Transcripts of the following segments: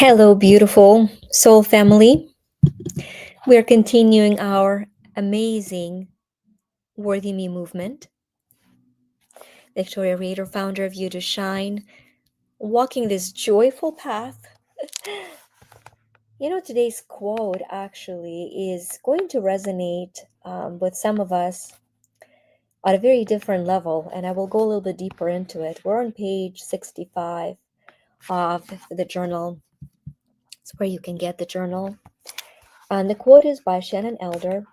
Hello, beautiful soul family. We're continuing our amazing Worthy Me movement. Victoria Reader, founder of You to Shine, walking this joyful path. Today's quote actually is going to resonate with some of us at a very different level, and I will go a little bit deeper into it. We're on page 65 of the journal. It's where you can get the journal. And the quote is by Shannon Alder.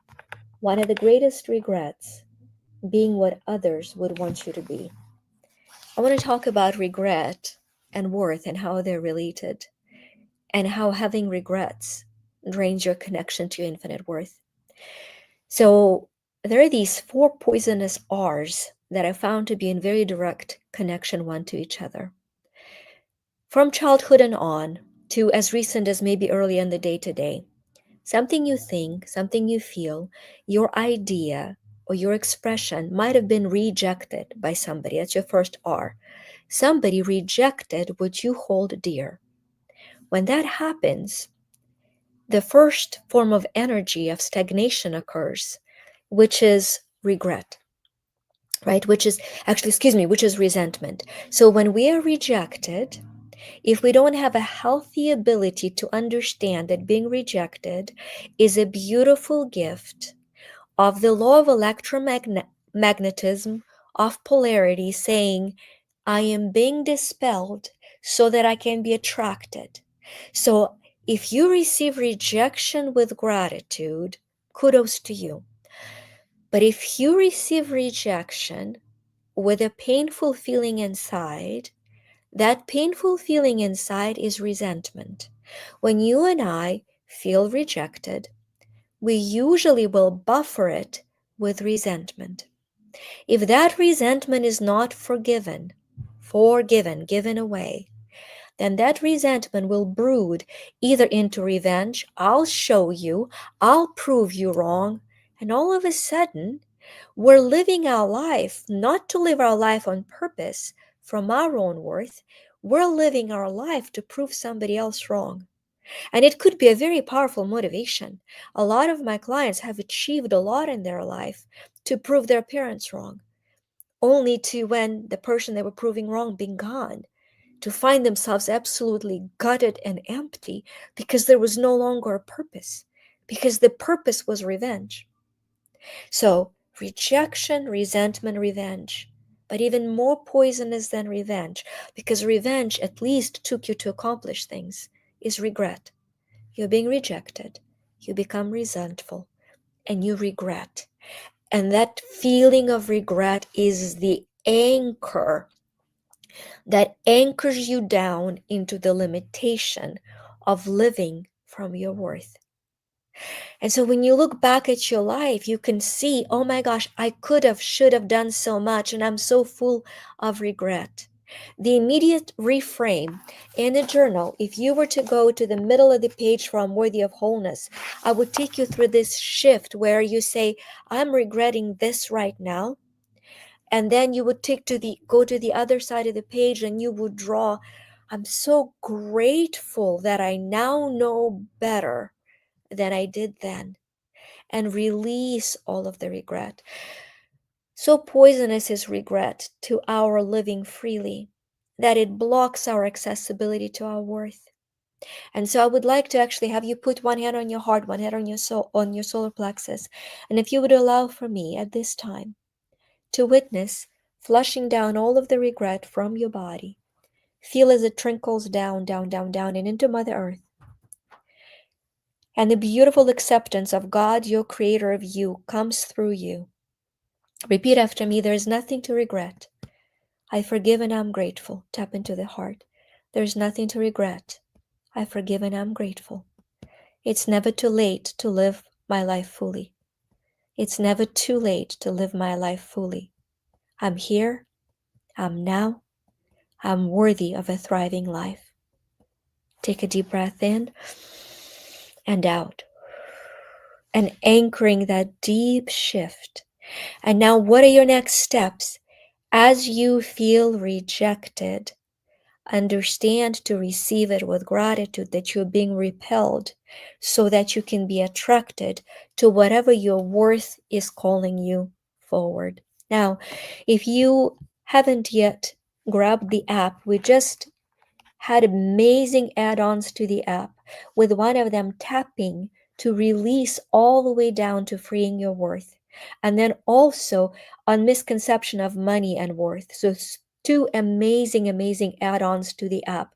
One of the greatest regrets being what others would want you to be. I want to talk about regret and worth and how they're related, and how having regrets drains your connection to infinite worth. So, there are these four poisonous R's that I found to be in very direct connection one to each other. From childhood and on to as recent as maybe early in the day to day. Something you think, something you feel, your idea or your expression might have been rejected by somebody. That's your first R. Somebody rejected what you hold dear. When that happens, the first form of energy of stagnation occurs, which is regret, right? Which is resentment. So when we are rejected, if we don't have a healthy ability to understand that being rejected is a beautiful gift of the law of electromagnetism, of polarity, saying, I am being dispelled so that I can be attracted. So if you receive rejection with gratitude, kudos to you. But if you receive rejection with a painful feeling inside, that painful feeling inside is resentment. When you and I feel rejected, we usually will buffer it with resentment. If that resentment is not forgiven, given away, then that resentment will brood either into revenge, I'll show you, I'll prove you wrong, and all of a sudden, we're living our life not to live our life on purpose from our own worth. We're living our life to prove somebody else wrong. And it could be a very powerful motivation. A lot of my clients have achieved a lot in their life to prove their parents wrong, only to, when the person they were proving wrong being gone, to find themselves absolutely gutted and empty because there was no longer a purpose, because the purpose was revenge. So rejection, resentment, revenge. But even more poisonous than revenge, because revenge at least took you to accomplish things, is regret. You're being rejected, you become resentful, and you regret. And that feeling of regret is the anchor that anchors you down into the limitation of living from your worth. And so when you look back at your life, you can see, oh my gosh, I could have, should have done so much, and I'm so full of regret. The immediate reframe in a journal, if you were to go to the middle of the page from Worthy of Wholeness, I would take you through this shift where you say, I'm regretting this right now. And then you would go to the other side of the page and you would draw, I'm so grateful that I now know better than I did then, and release all of the regret. So poisonous is regret to our living freely that it blocks our accessibility to our worth. And so I would like to actually have you put one hand on your heart, one hand on your soul, on your solar plexus. And if you would allow for me at this time to witness flushing down all of the regret from your body, feel as it trickles down, down, down, down, and into Mother Earth. And the beautiful acceptance of God, your creator of you, comes through you. Repeat after me, there is nothing to regret. I forgive and I'm grateful. Tap into the heart. There is nothing to regret. I forgive and I'm grateful. It's never too late to live my life fully. It's never too late to live my life fully. I'm here. I'm now. I'm worthy of a thriving life. Take a deep breath in and out. And anchoring that deep shift. And now, what are your next steps? As you feel rejected, understand, to receive it with gratitude that you're being repelled, so that you can be attracted to whatever your worth is calling you forward. Now, if you haven't yet grabbed the app, we just had amazing add-ons to the app, with one of them tapping to release all the way down to freeing your worth, and then also on misconception of money and worth. So two amazing add-ons to the app.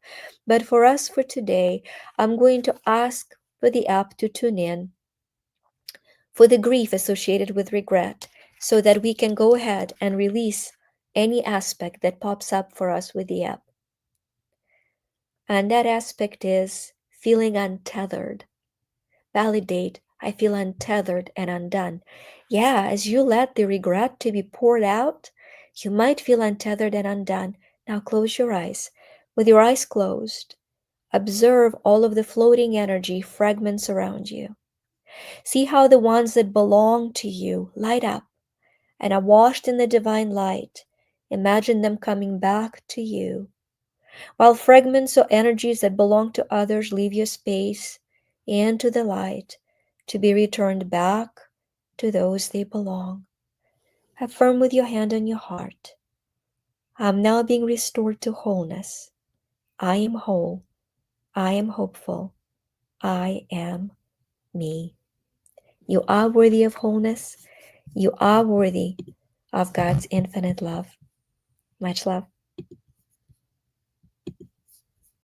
But for us for today, I'm going to ask for the app to tune in for the grief associated with regret, so that we can go ahead and release any aspect that pops up for us with the app. And that aspect is feeling untethered. Validate, I feel untethered and undone. Yeah, as you let the regret to be poured out, you might feel untethered and undone. Now close your eyes. With your eyes closed, observe all of the floating energy fragments around you. See how the ones that belong to you light up and are washed in the divine light. Imagine them coming back to you, while fragments or energies that belong to others leave your space into the light to be returned back to those they belong. Affirm with your hand on your heart, I'm now being restored to wholeness. I am whole. I am hopeful. I am me. You are worthy of wholeness. You are worthy of God's infinite love. Much love.